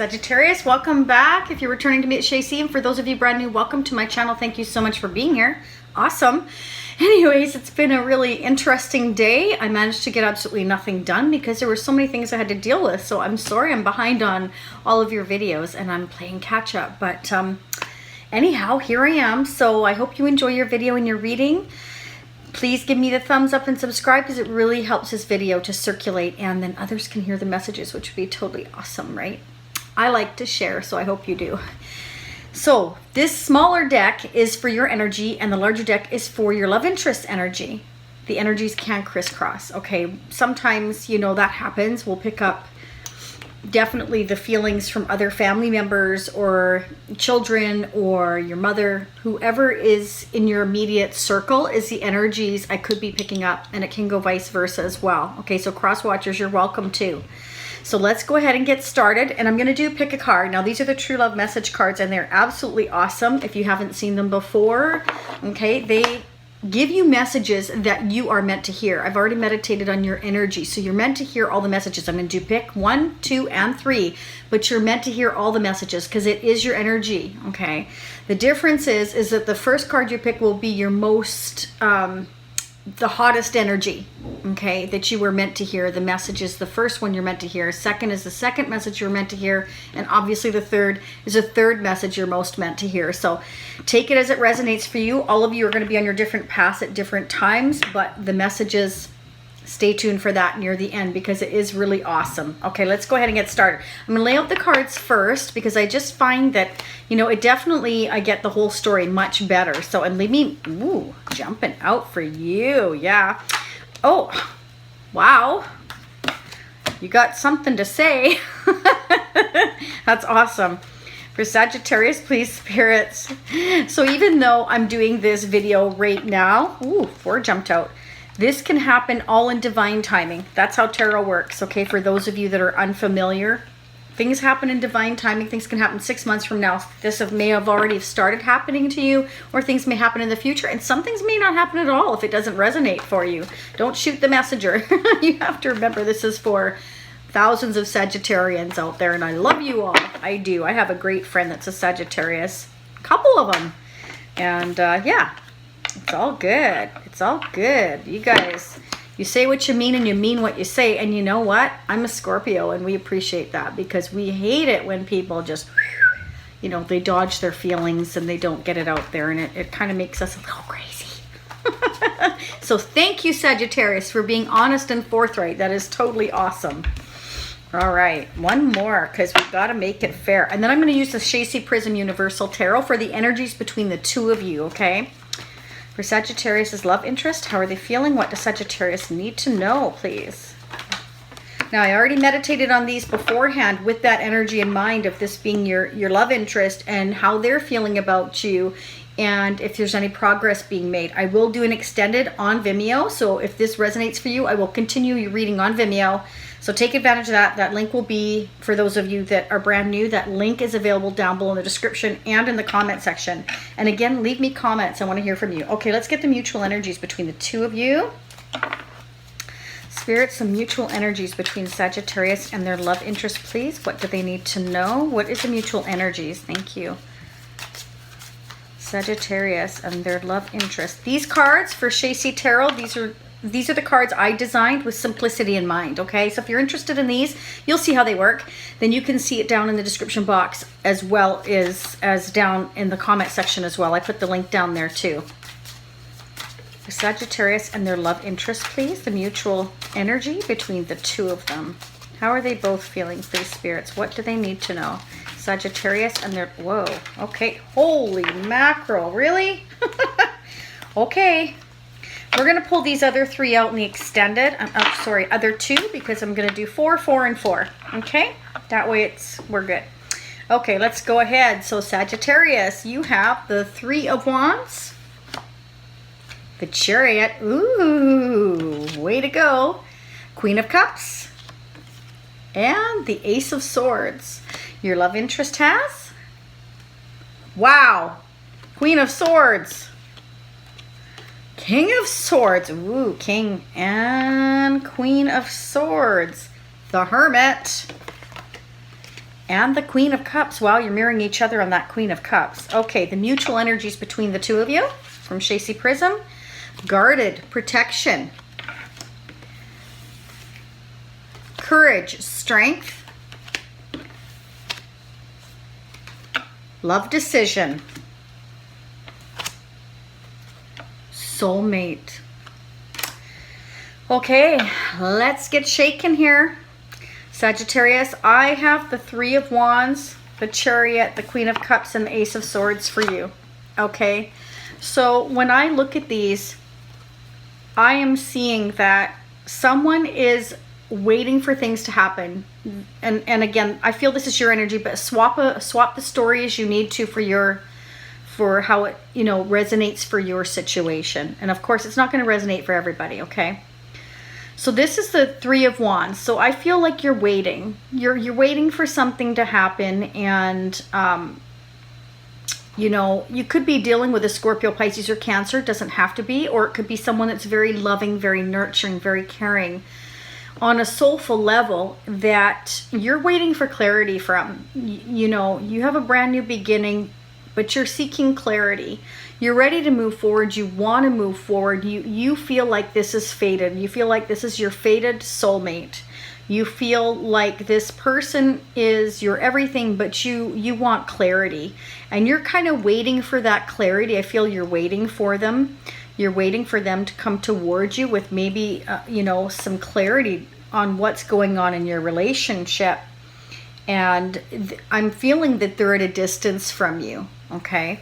Sagittarius, welcome back. If you're returning to me at SHASIE, and for those of you brand new, welcome to my channel. Thank you so much for being here. Awesome. Anyways, it's been a really interesting day. I managed to get absolutely nothing done because there were so many things I had to deal with. So I'm sorry I'm behind on all of your videos and I'm playing catch up. But anyhow, here I am. So I hope you enjoy your video and your reading. Please give me the thumbs up and subscribe because it really helps this video to circulate and then others can hear the messages, which would be totally awesome, right? I like to share, so I hope you do. So this smaller deck is for your energy and the larger deck is for your love interest energy. The energies can crisscross, okay? Sometimes, you know, that happens. We'll pick up definitely the feelings from other family members or children or your mother. Whoever is in your immediate circle is the energies I could be picking up, and it can go vice versa as well. Okay, so cross watchers, you're welcome too. So let's go ahead and get started, and I'm going to do pick a card. Now these are the true love message cards and they're absolutely awesome if you haven't seen them before. Okay, they give you messages that you are meant to hear. I've already meditated on your energy, so you're meant to hear all the messages. I'm going to do pick 1, 2, and 3, but you're meant to hear all the messages because it is your energy. Okay, the difference is that the first card you pick will be your most the hottest energy, okay, that you were meant to hear. The message is the first one you're meant to hear. Second is the second message you're meant to hear. And obviously the third is the third message you're most meant to hear. So take it as it resonates for you. All of you are going to be on your different paths at different times, but the messages, stay tuned for that near the end because it is really awesome. Okay, let's go ahead and get started. I'm going to lay out the cards first because I just find that, you know, it definitely, I get the whole story much better. So, and leave me, ooh, jumping out for you. Yeah. Oh, wow. You got something to say. That's awesome. For Sagittarius, please, spirits. So even though I'm doing this video right now, ooh, 4 jumped out. This can happen all in divine timing. That's how tarot works, okay? For those of you that are unfamiliar, things happen in divine timing. Things can happen 6 months from now. This may have already started happening to you, or things may happen in the future, and some things may not happen at all if it doesn't resonate for you. Don't shoot the messenger. You have to remember this is for thousands of Sagittarians out there, and I love you all. I do. I have a great friend that's a Sagittarius, a couple of them, and yeah. It's all good. It's all good. You guys, you say what you mean and you mean what you say. And you know what? I'm a Scorpio and we appreciate that because we hate it when people just, you know, they dodge their feelings and they don't get it out there. And it kind of makes us a little crazy. So thank you, Sagittarius, for being honest and forthright. That is totally awesome. All right, one more because we've got to make it fair. And then I'm going to use the SHASIE Prism Universal Tarot for the energies between the two of you, okay? For Sagittarius's love interest, how are they feeling? What does Sagittarius need to know, please? Now, I already meditated on these beforehand with that energy in mind of this being your love interest and how they're feeling about you and if there's any progress being made. I will do an extended on Vimeo, so if this resonates for you, I will continue your reading on Vimeo. So take advantage of that. That link will be, for those of you that are brand new, that link is available down below in the description and in the comment section. And again, leave me comments. I want to hear from you. Okay, let's get the mutual energies between the two of you. Spirit, some mutual energies between Sagittarius and their love interest, please. What do they need to know? What is the mutual energies? Thank you. Sagittarius and their love interest. These cards for SHASIE Tarot, these are the cards I designed with simplicity in mind, okay? So if you're interested in these, you'll see how they work. Then you can see it down in the description box as well as down in the comment section as well. I put the link down there too. For Sagittarius and their love interest, please. The mutual energy between the two of them. How are they both feeling, please, spirits? What do they need to know? Sagittarius and their, whoa, okay. Holy mackerel, really? Okay. We're going to pull these other 3 out in the extended, other 2, because I'm going to do 4, 4, and 4. Okay? That way we're good. Okay, let's go ahead. So Sagittarius, you have the 3 of Wands, the Chariot, ooh, way to go, Queen of Cups, and the Ace of Swords. Your love interest has, wow, Queen of Swords, King of Swords, ooh, King and Queen of Swords, the Hermit, And the Queen of Cups. Wow, you're mirroring each other on that Queen of Cups. Okay, the mutual energies between the two of you from SHASIE Prism. Guarded, protection, courage, strength, love decision, soulmate. Okay, let's get shaken here. Sagittarius, I have the Three of Wands, the Chariot, the Queen of Cups, and the Ace of Swords for you. Okay, so when I look at these, I am seeing that someone is waiting for things to happen. And again, I feel this is your energy, but swap the story as you need to for how it, you know, resonates for your situation. And of course, it's not going to resonate for everybody, okay? So this is the Three of Wands. So I feel like you're waiting. You're waiting for something to happen, and you know, you could be dealing with a Scorpio, Pisces, or Cancer. It doesn't have to be. Or it could be someone that's very loving, very nurturing, very caring on a soulful level that you're waiting for clarity from. You know, you have a brand new beginning, but you're seeking clarity. You're ready to move forward. You want to move forward. You feel like this is fated. You feel like this is your fated soulmate. You feel like this person is your everything, but you want clarity. And you're kind of waiting for that clarity. I feel you're waiting for them. You're waiting for them to come towards you with maybe, you know, some clarity on what's going on in your relationship. And I'm feeling that they're at a distance from you, okay?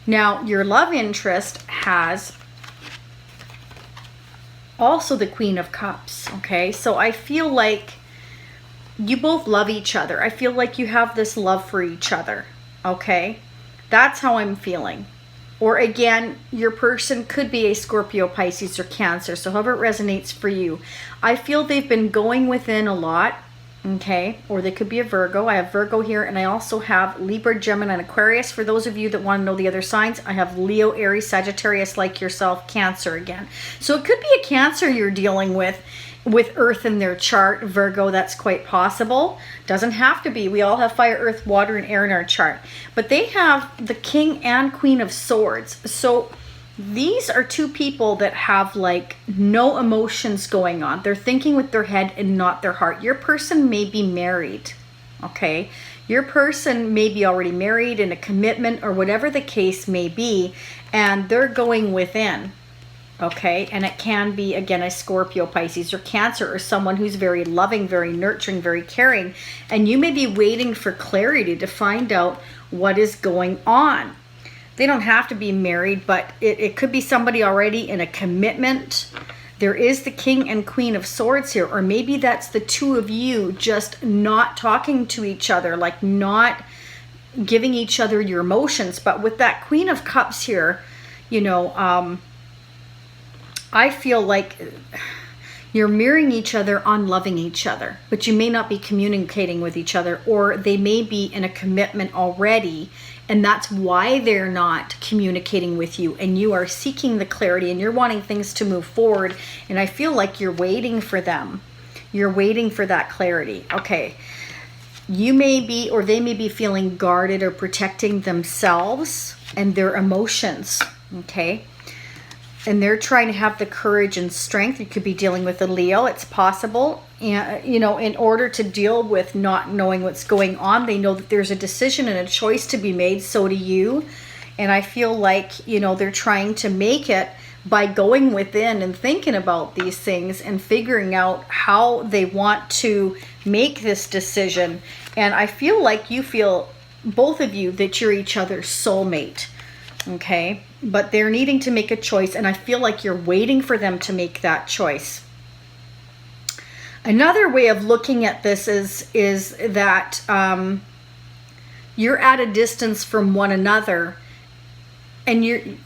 Now, your love interest has also the Queen of Cups, okay? So I feel like you both love each other. I feel like you have this love for each other, okay? That's how I'm feeling. Or again, your person could be a Scorpio, Pisces, or Cancer. So however it resonates for you. I feel they've been going within a lot, okay? Or they could be a Virgo. I have Virgo here, and I also have Libra, Gemini, and Aquarius. For those of you that want to know the other signs, I have Leo, Aries, Sagittarius, like yourself, Cancer again. So it could be a Cancer you're dealing with Earth in their chart. Virgo, that's quite possible. Doesn't have to be. We all have fire, earth, water, and air in our chart. But they have the King and Queen of Swords. So these are two people that have like no emotions going on. They're thinking with their head and not their heart. Your person may be married, okay? Your person may be already married in a commitment or whatever the case may be, and they're going within. Okay, and it can be, again, a Scorpio, Pisces, or Cancer, or someone who's very loving, very nurturing, very caring. And you may be waiting for clarity to find out what is going on. They don't have to be married, but it could be somebody already in a commitment. There is the King and Queen of Swords here, or maybe that's the two of you just not talking to each other, like not giving each other your emotions. But with that Queen of Cups here, you know, I feel like you're mirroring each other on loving each other, but you may not be communicating with each other, or they may be in a commitment already, and that's why they're not communicating with you, and you are seeking the clarity and you're wanting things to move forward. And I feel like you're waiting for them. You're waiting for that clarity. Okay. You may be, or they may be feeling guarded or protecting themselves and their emotions. Okay. And they're trying to have the courage and strength. You could be dealing with a Leo. It's possible. And, you know, in order to deal with not knowing what's going on, they know that there's a decision and a choice to be made. So do you. And I feel like, you know, they're trying to make it by going within and thinking about these things and figuring out how they want to make this decision. And I feel like you feel, both of you, that you're each other's soulmate. Okay, but they're needing to make a choice, and I feel like you're waiting for them to make that choice. Another way of looking at this is that you're at a distance from one another, and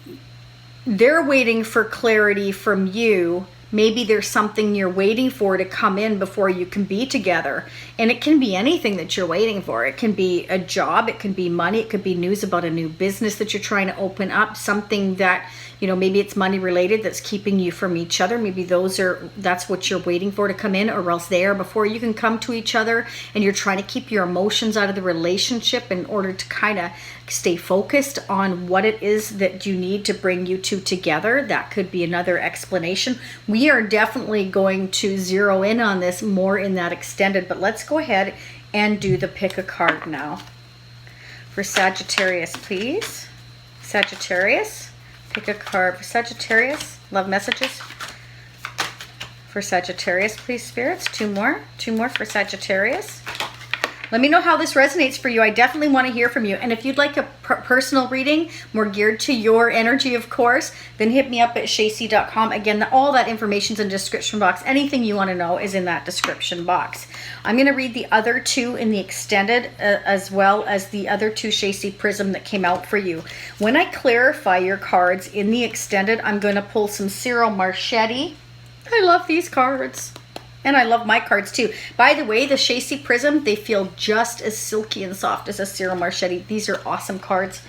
they're waiting for clarity from you, Maybe there's something you're waiting for to come in before you can be together. And it can be anything that you're waiting for. It can be a job, it could be money, it could be news about a new business that you're trying to open up, something that, you know, maybe it's money related that's keeping you from each other. Maybe that's what you're waiting for to come in, or else they are before you can come to each other, and you're trying to keep your emotions out of the relationship in order to kind of stay focused on what it is that you need to bring you two together. That could be another explanation. We are definitely going to zero in on this more in that extended, but let's go ahead and do the pick a card now. For Sagittarius, please. Sagittarius, pick a card for Sagittarius. Love messages. For Sagittarius, please, spirits. Two more for Sagittarius. Let me know how this resonates for you. I definitely want to hear from you. And if you'd like a personal reading, more geared to your energy, of course, then hit me up at shasie.com. Again, all that information's in the description box. Anything you want to know is in that description box. I'm going to read the other two in the extended, as well as the other two Shasie Prism that came out for you. When I clarify your cards in the extended, I'm going to pull some Cyril Marchetti. I love these cards. And I love my cards too. By the way, the Shasie Prism, they feel just as silky and soft as a Cyril Marchetti. These are awesome cards.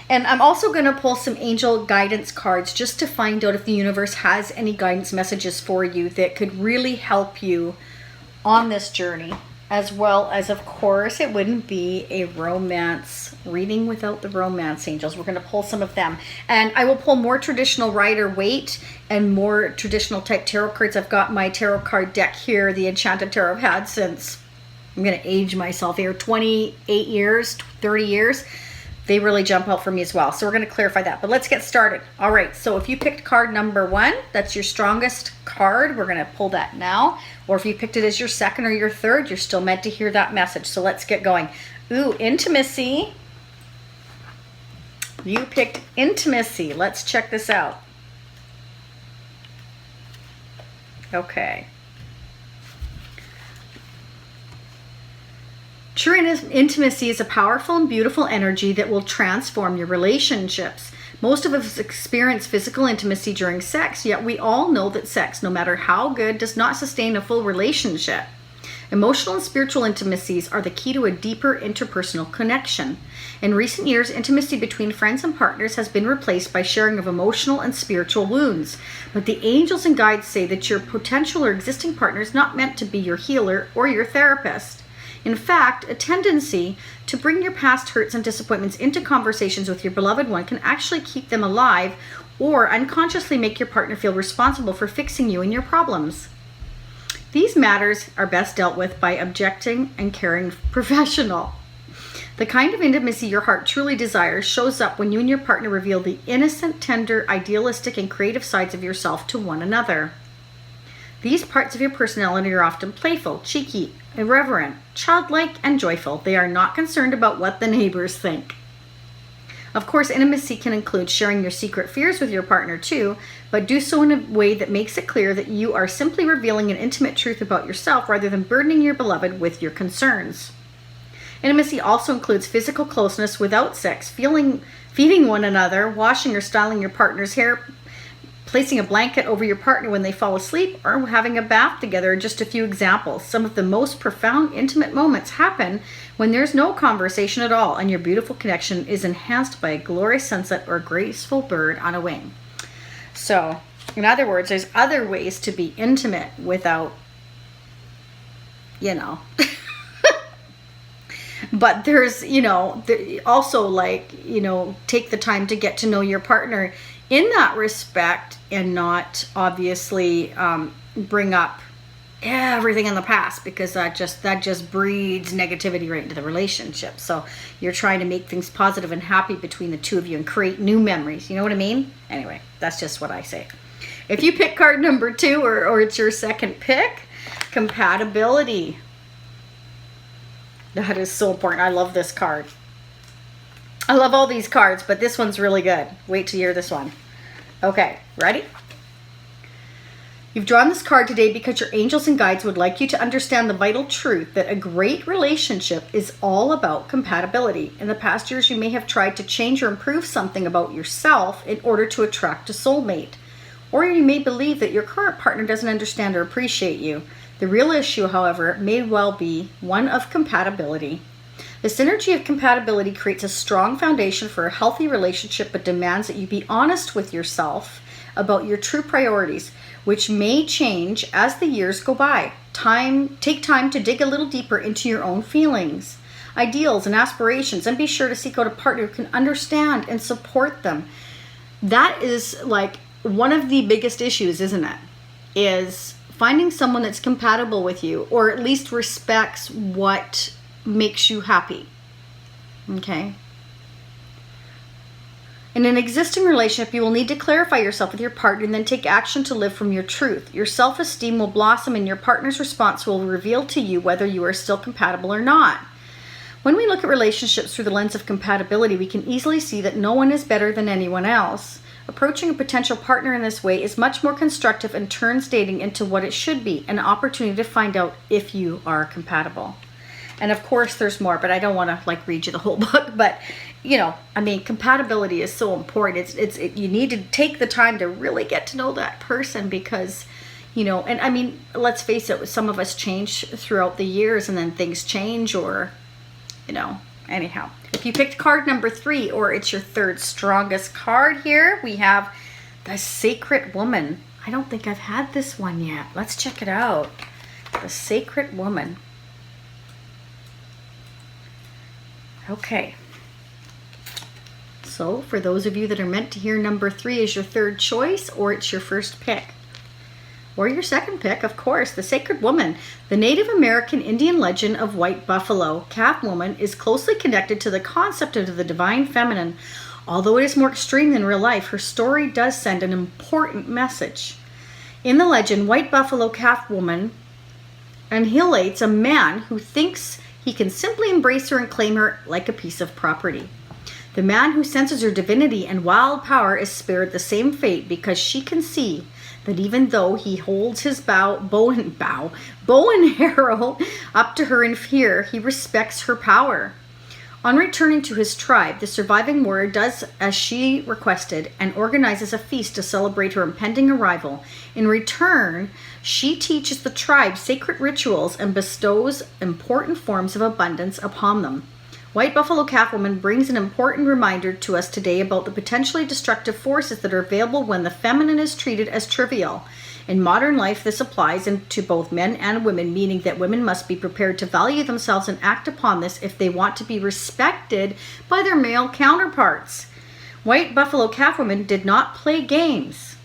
And I'm also going to pull some angel guidance cards just to find out if the universe has any guidance messages for you that could really help you on this journey. As well as, of course, it wouldn't be a romance reading without the romance angels. We're going to pull some of them. And I will pull more traditional Rider-Waite and more traditional type tarot cards. I've got my tarot card deck here, the Enchanted Tarot I've had since, I'm going to age myself here, 28 years, 30 years. They really jump out for me as well. So we're going to clarify that. But let's get started. All right. So if you picked card number 1, that's your strongest card. We're going to pull that now. Or if you picked it as your second or your third, you're still meant to hear that message. So let's get going. Ooh, intimacy. You picked intimacy. Let's check this out. Okay. True intimacy is a powerful and beautiful energy that will transform your relationships. Most of us experience physical intimacy during sex, yet we all know that sex, no matter how good, does not sustain a full relationship. Emotional and spiritual intimacies are the key to a deeper interpersonal connection. In recent years, intimacy between friends and partners has been replaced by sharing of emotional and spiritual wounds. But the angels and guides say that your potential or existing partner is not meant to be your healer or your therapist. In fact, a tendency to bring your past hurts and disappointments into conversations with your beloved one can actually keep them alive or unconsciously make your partner feel responsible for fixing you and your problems. These matters are best dealt with by objecting and caring professional. The kind of intimacy your heart truly desires shows up when you and your partner reveal the innocent, tender, idealistic, and creative sides of yourself to one another. These parts of your personality are often playful, cheeky, irreverent, childlike, and joyful. They are not concerned about what the neighbors think. Of course, intimacy can include sharing your secret fears with your partner too, but do so in a way that makes it clear that you are simply revealing an intimate truth about yourself rather than burdening your beloved with your concerns. Intimacy also includes physical closeness without sex, feeding one another, washing or styling your partner's hair, placing a blanket over your partner when they fall asleep, or having a bath together are just a few examples. Some of the most profound, intimate moments happen when there's no conversation at all and your beautiful connection is enhanced by a glorious sunset or a graceful bird on a wing. So, in other words, there's other ways to be intimate without, but there's, also take the time to get to know your partner in that respect and not obviously bring up everything in the past, because that just breeds negativity right into the relationship. So you're trying to make things positive and happy between the two of you and create new memories. You know what I mean? Anyway, that's just what I say. If you pick card number 2 or it's your second pick, compatibility. That is so important. I love this card. I love all these cards, but this one's really good. Wait till you hear this one. Okay, ready? You've drawn this card today because your angels and guides would like you to understand the vital truth that a great relationship is all about compatibility. In the past years, you may have tried to change or improve something about yourself in order to attract a soulmate. Or you may believe that your current partner doesn't understand or appreciate you. The real issue, however, may well be one of compatibility. The synergy of compatibility creates a strong foundation for a healthy relationship, but demands that you be honest with yourself about your true priorities, which may change as the years go by. Take time to dig a little deeper into your own feelings, ideals, and aspirations, and be sure to seek out a partner who can understand and support them. That is like one of the biggest issues, isn't it? Is finding someone that's compatible with you, or at least respects what makes you happy. Okay? In an existing relationship, you will need to clarify yourself with your partner and then take action to live from your truth. Your self-esteem will blossom and your partner's response will reveal to you whether you are still compatible or not. When we look at relationships through the lens of compatibility, we can easily see that no one is better than anyone else. Approaching a potential partner in this way is much more constructive and turns dating into what it should be, an opportunity to find out if you are compatible. And of course there's more, but I don't want to like read you the whole book, but you know, I mean, compatibility is so important. You need to take the time to really get to know that person because, you know, and I mean, let's face it, some of us change throughout the years and then things change, or, you know, anyhow. If you picked card number 3, or it's your third strongest card here, we have the Sacred Woman. I don't think I've had this one yet. Let's check it out. The Sacred Woman. Okay. So for those of you that are meant to hear number 3 is your third choice, or it's your first pick, or your second pick, of course, the Sacred Woman. The Native American Indian legend of White Buffalo Calf Woman is closely connected to the concept of the divine feminine. Although it is more extreme than real life, her story does send an important message. In the legend, White Buffalo Calf Woman annihilates a man who thinks he can simply embrace her and claim her like a piece of property. The man who senses her divinity and wild power is spared the same fate because she can see that even though he holds his bow and arrow up to her in fear, he respects her power. On returning to his tribe, the surviving warrior does as she requested and organizes a feast to celebrate her impending arrival. In return, she teaches the tribe sacred rituals and bestows important forms of abundance upon them. White Buffalo Calf Woman brings an important reminder to us today about the potentially destructive forces that are available when the feminine is treated as trivial. In modern life, this applies to both men and women, meaning that women must be prepared to value themselves and act upon this if they want to be respected by their male counterparts. White Buffalo Calf Woman did not play games,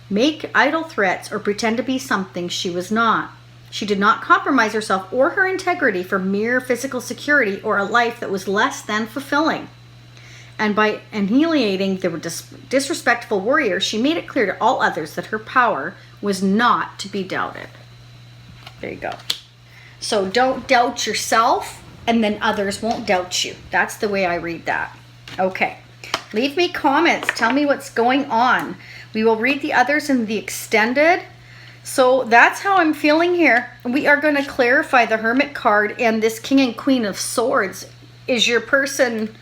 make idle threats, or pretend to be something she was not. She did not compromise herself or her integrity for mere physical security or a life that was less than fulfilling. And by annihilating the disrespectful warrior, she made it clear to all others that her power was not to be doubted. There you go. So don't doubt yourself, and then others won't doubt you. That's the way I read that. Okay. Leave me comments. Tell me what's going on. We will read the others in the extended. So that's how I'm feeling here. We are going to clarify the Hermit card and this King and Queen of Swords. Is your person,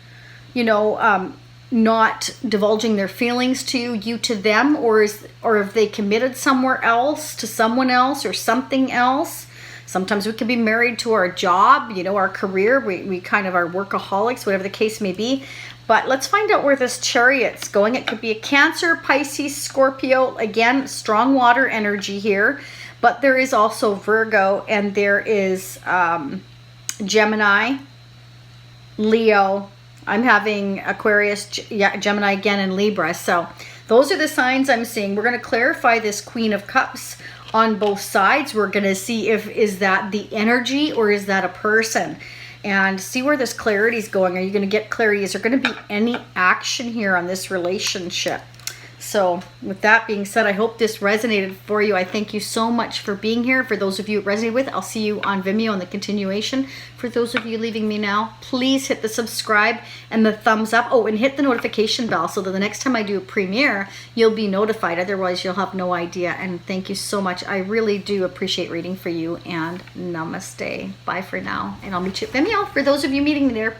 you know, not divulging their feelings to you to them, or have they committed somewhere else to someone else or something else? Sometimes we can be married to our job, you know, our career. We kind of are workaholics, whatever the case may be. But let's find out where this Chariot's going. It could be a Cancer, Pisces, Scorpio. Again, strong water energy here. But there is also Virgo, and there is Gemini, Leo. I'm having Aquarius, Gemini again, and Libra. So those are the signs I'm seeing. We're going to clarify this Queen of Cups on both sides. We're going to see is that the energy or is that a person? And see where this clarity is going. Are you going to get clarity? Is there going to be any action here on this relationship? So with that being said, I hope this resonated for you. I thank you so much for being here. For those of you it resonated with, I'll see you on Vimeo in the continuation. For those of you leaving me now, please hit the subscribe and the thumbs up. Oh, and hit the notification bell so that the next time I do a premiere, you'll be notified. Otherwise, you'll have no idea. And thank you so much. I really do appreciate reading for you. And namaste. Bye for now. And I'll meet you at Vimeo for those of you meeting me there.